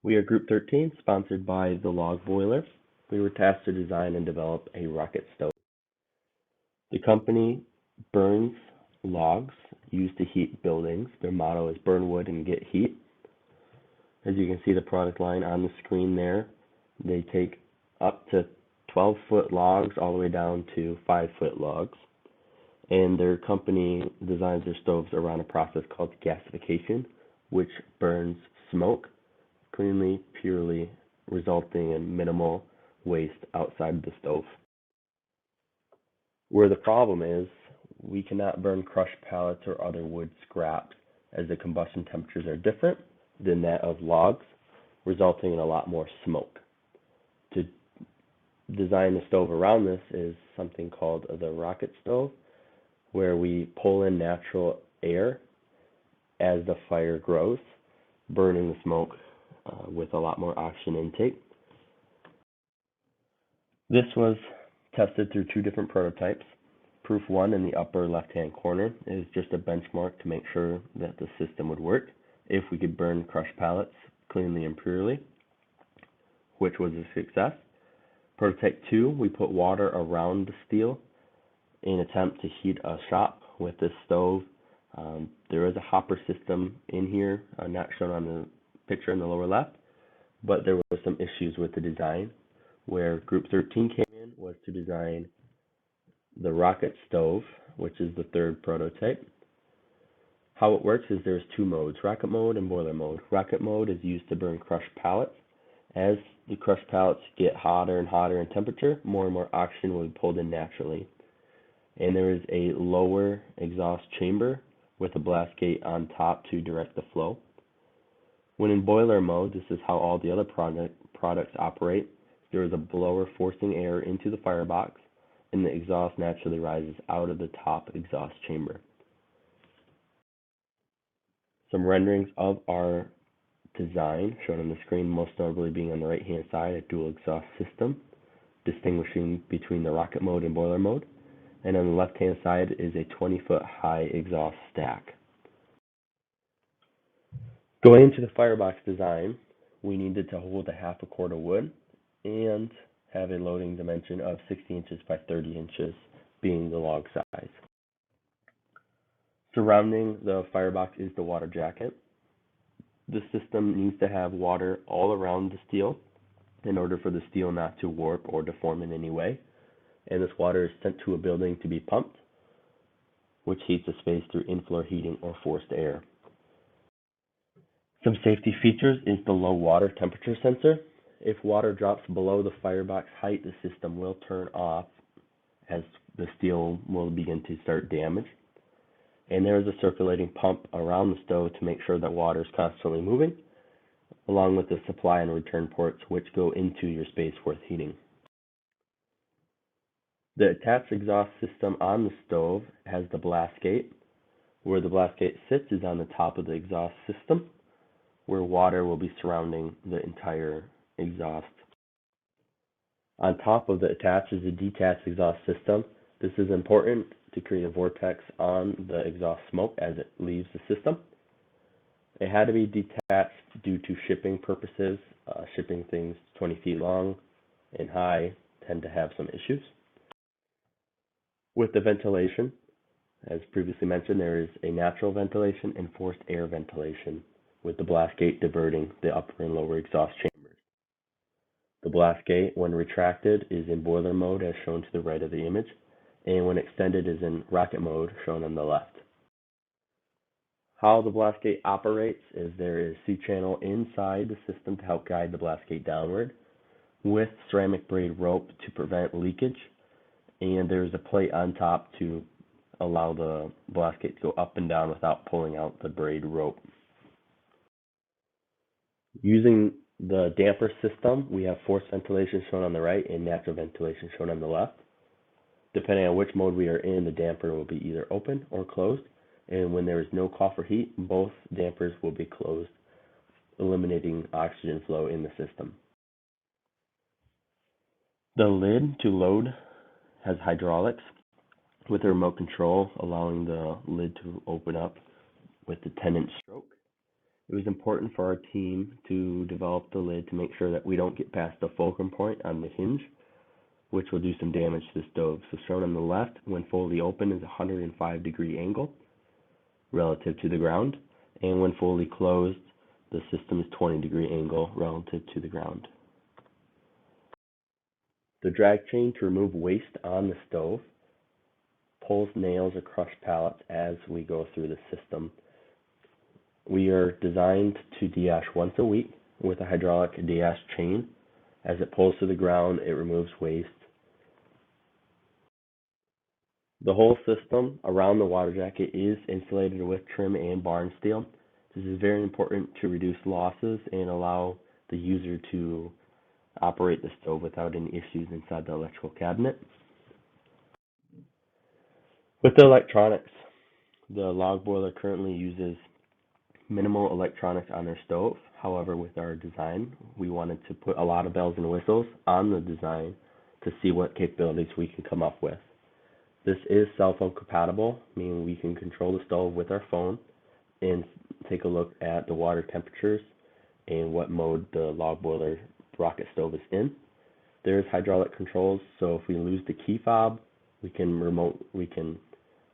We are Group 13, sponsored by the Log Boiler. We were tasked to design and develop a rocket stove. The company burns logs used to heat buildings. Their motto is burn wood and get heat. As you can see the product line on the screen there, they take up to 12-foot logs all the way down to 5-foot logs. And their company designs their stoves around a process called gasification, which burns smoke cleanly, purely, resulting in minimal waste outside the stove. Where the problem is, we cannot burn crushed pellets or other wood scraps as the combustion temperatures are different than that of logs, resulting in a lot more smoke. To design the stove around this is something called the rocket stove, where we pull in natural air as the fire grows, burning the smoke with a lot more oxygen intake. This was tested through 2 different prototypes. Proof 1 in the upper left-hand corner is just a benchmark to make sure that the system would work if we could burn crushed pellets cleanly and purely, which was a success. Prototype 2, we put water around the steel in an attempt to heat a shop with this stove. There is a hopper system in here, not shown on the picture in the lower left, but there were some issues with the design. Where Group 13 came in was to design the rocket stove, which is the 3rd prototype. How it works is there's 2 modes, rocket mode and boiler mode. Rocket mode is used to burn crushed pellets. As the crushed pellets get hotter and hotter in temperature, more and more oxygen will be pulled in naturally. And there is a lower exhaust chamber with a blast gate on top to direct the flow. When in boiler mode, this is how all the other products operate. There is a blower forcing air into the firebox, and the exhaust naturally rises out of the top exhaust chamber. Some renderings of our design shown on the screen, most notably being on the right-hand side, a dual exhaust system, distinguishing between the rocket mode and boiler mode. And on the left-hand side is a 20-foot high exhaust stack. Going into the firebox design, we needed to hold a half a cord of wood and have a loading dimension of 60 inches by 30 inches, being the log size. Surrounding the firebox is the water jacket. The system needs to have water all around the steel in order for the steel not to warp or deform in any way. And this water is sent to a building to be pumped, which heats the space through in-floor heating or forced air. Some safety features is the low water temperature sensor. If water drops below the firebox height, the system will turn off as the steel will begin to start damage. And there is a circulating pump around the stove to make sure that water is constantly moving, along with the supply and return ports which go into your space worth heating. The attached exhaust system on the stove has the blast gate. Where the blast gate sits is on the top of the exhaust system, where water will be surrounding the entire exhaust. On top of the attached is a detached exhaust system. This is important to create a vortex on the exhaust smoke as it leaves the system. It had to be detached due to shipping purposes. Shipping things 20 feet long and high tend to have some issues. With the ventilation, as previously mentioned, there is a natural ventilation and forced air ventilation, with the blast gate diverting the upper and lower exhaust chambers. The blast gate, when retracted, is in boiler mode as shown to the right of the image, and when extended is in rocket mode shown on the left. How the blast gate operates is there is a C-channel inside the system to help guide the blast gate downward, with ceramic braid rope to prevent leakage, and there's a plate on top to allow the blast gate to go up and down without pulling out the braid rope. Using the damper system, we have forced ventilation shown on the right and natural ventilation shown on the left. Depending on which mode we are in, the damper will be either open or closed, and when there is no call for heat, both dampers will be closed, eliminating oxygen flow in the system. The lid to load has hydraulics with a remote control, allowing the lid to open up with the 10-inch stroke. It was important for our team to develop the lid to make sure that we don't get past the fulcrum point on the hinge, which will do some damage to the stove. So shown on the left, when fully open, is a 105-degree angle relative to the ground, and when fully closed, the system is 20-degree angle relative to the ground. The drag chain to remove waste on the stove pulls nails or crushed pallets as we go through the system. We are designed to de-ash once a week with a hydraulic de-ash chain. As it pulls to the ground, it removes waste. The whole system around the water jacket is insulated with trim and barn steel. This is very important to reduce losses and allow the user to operate the stove without any issues inside the electrical cabinet. With the electronics, the log boiler currently uses minimal electronics on their stove. However, with our design, we wanted to put a lot of bells and whistles on the design to see what capabilities we can come up with. This is cell phone compatible, meaning we can control the stove with our phone and take a look at the water temperatures and what mode the log boiler rocket stove is in. There's hydraulic controls, so if we lose the key fob, we can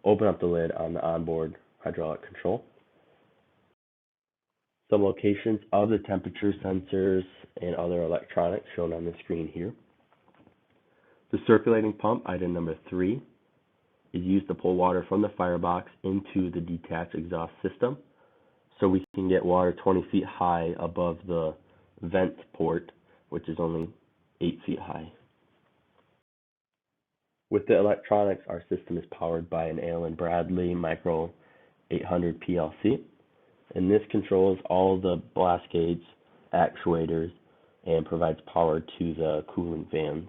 open up the lid on the onboard hydraulic control. Some locations of the temperature sensors and other electronics shown on the screen here. The circulating pump, item number 3, is used to pull water from the firebox into the detached exhaust system, so we can get water 20 feet high above the vent port, which is only 8 feet high. With the electronics, our system is powered by an Allen Bradley Micro 800 PLC, and this controls all the blast gates, actuators, and provides power to the cooling fans.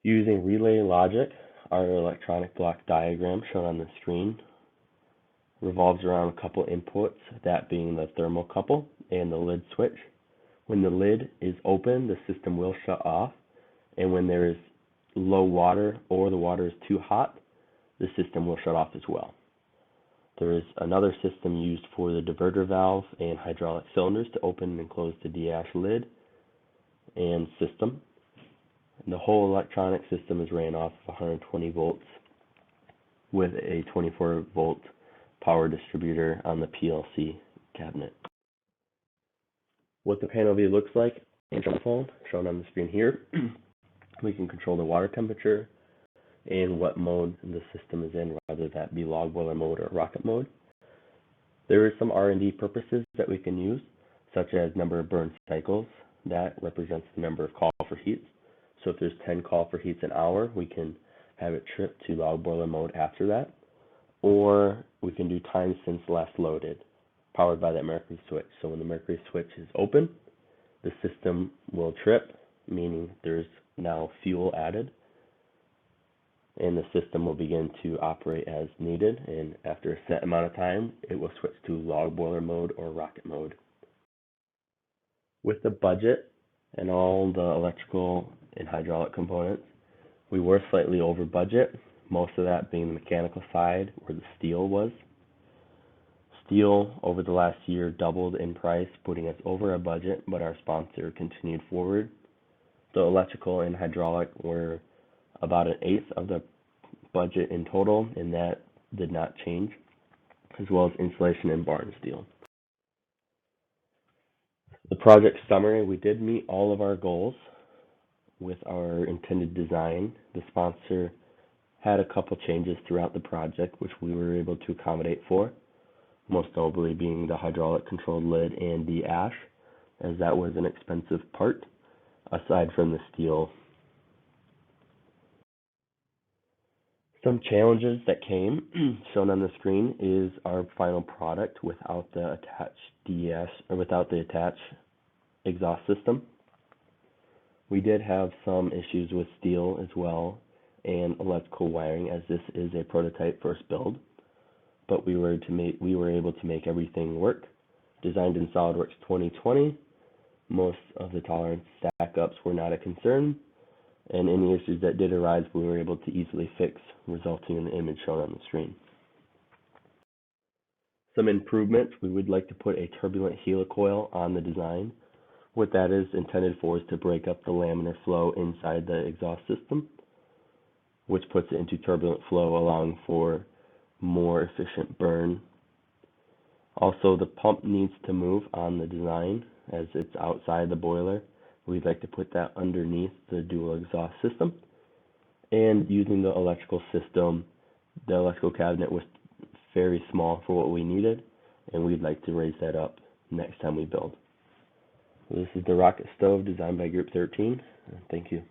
Using relay logic, our electronic block diagram shown on the screen revolves around a couple inputs, that being the thermocouple and the lid switch. When the lid is open, the system will shut off, and when there is low water or the water is too hot, the system will shut off as well. There is another system used for the diverter valve and hydraulic cylinders to open and close the de-ash lid and system. The whole electronic system is ran off of 120 volts with a 24 volt power distributor on the PLC cabinet. What the panel view looks like in the phone, shown on the screen here, we can control the water temperature and what mode the system is in, whether that be log boiler mode or rocket mode. There is some R&D purposes that we can use, such as number of burn cycles. That represents the number of call for heats. So if there's 10 call for heats an hour, we can have it trip to log boiler mode after that. Or we can do time since last loaded, powered by that mercury switch. So when the mercury switch is open, the system will trip, meaning there's now fuel added, and the system will begin to operate as needed, and after a set amount of time, it will switch to log boiler mode or rocket mode. With the budget and all the electrical and hydraulic components, we were slightly over budget, most of that being the mechanical side where the steel was. Steel over the last year doubled in price, putting us over our budget, but our sponsor continued forward. The electrical and hydraulic were about an eighth of the budget in total, and that did not change, as well as insulation and barn steel. The project summary, we did meet all of our goals with our intended design. The sponsor had a couple changes throughout the project, which we were able to accommodate for, most notably being the hydraulic controlled lid and the ash, as that was an expensive part, aside from the steel. Some challenges that came, shown on the screen, is our final product without the attached exhaust system. We did have some issues with steel as well and electrical wiring, as this is a prototype first build, but we were able to make everything work. Designed in SolidWorks 2020, most of the tolerance stack-ups were not a concern, and any issues that did arise we were able to easily fix, resulting in the image shown on the screen. Some improvements, we would like to put a turbulent helicoil on the design. What that is intended for is to break up the laminar flow inside the exhaust system, which puts it into turbulent flow, allowing for more efficient burn. Also, the pump needs to move on the design as it's outside the boiler. We'd like to put that underneath the dual exhaust system. And using the electrical system, the electrical cabinet was very small for what we needed, and we'd like to raise that up next time we build. This is the rocket stove designed by Group 13. Thank you.